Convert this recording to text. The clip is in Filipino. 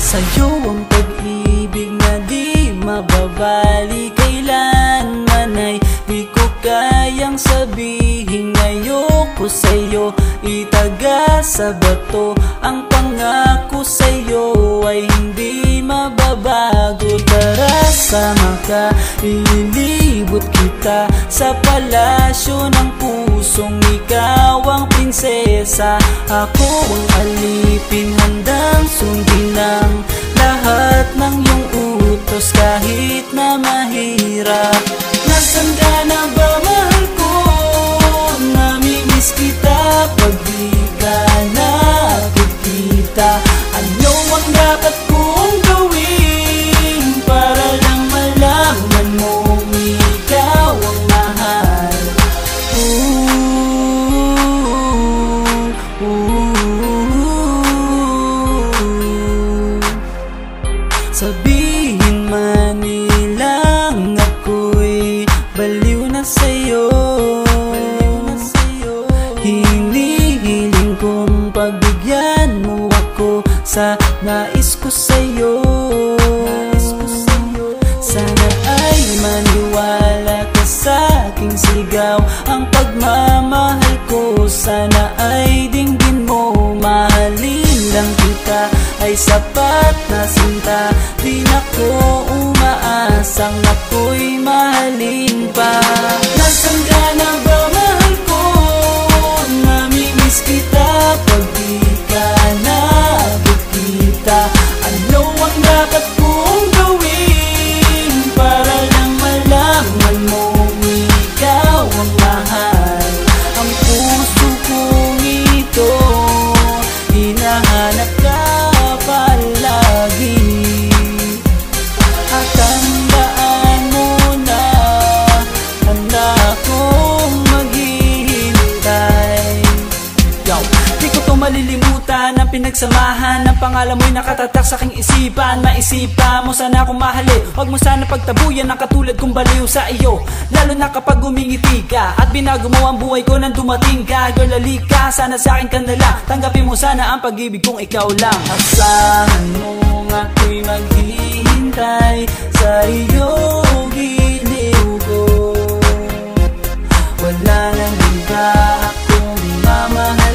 Sa'yo ang pag-ibig na di mababali, kailanman ay di ko kayang sabihin. Ayoko sa'yo itaga sa bato, ang pangako sa'yo ay hindi mababago. Tara sama ka, ililibot kita sa palasyo ng pusong ikaw ang prinsesa. Ako ang alipin, handang sundin ng lahat ng iyong utos kahit na mahirap. Nasaan ka na ba, mahal ko? Namimiss kita pag di ka nakikita. Ano ang dapat kong gawin para lang malaman mong ikaw ang mahal? Sabihin man nilang ako'y baliw na sa'yo, hinihiling kong pagbigyan mo ako sa nais ko sa'yo. Sana ay maniwala ka sa aking sigaw, ang pagmamahal ko sana ay dinggin mo. Mahalin lang kita ay sapat na sinta, di na ko umaasang ako'y mahalin pa. Nasaan ka na ba, mahal ko? Namimiss kita pag di ka nakikita. Ano ang dapat kong gawin para lang malaman mong ikaw ang mahal? Ang puso kong ito hinahanap ka palagi, at tandaan mo na handa akong maghihintay. Yo, di ko to malilimutan ang pinagsamahan, ang pangalan mo'y nakatatak sa aking isipan. Maisipan mo sana akong mahalin, huwag mo sana pagtabuyan ang katulad kong baliw sa iyo. Lalo na kapag umingiti ka at binago mo ang buhay ko nang dumating ka. Girl, halika, sana sa akin ka na lang, tanggapin mo sana ang pag-ibig kong ikaw lang. Asahan mo ako'y maghihintay sa iyong giliw ko. Wala nang iba akong mamahal.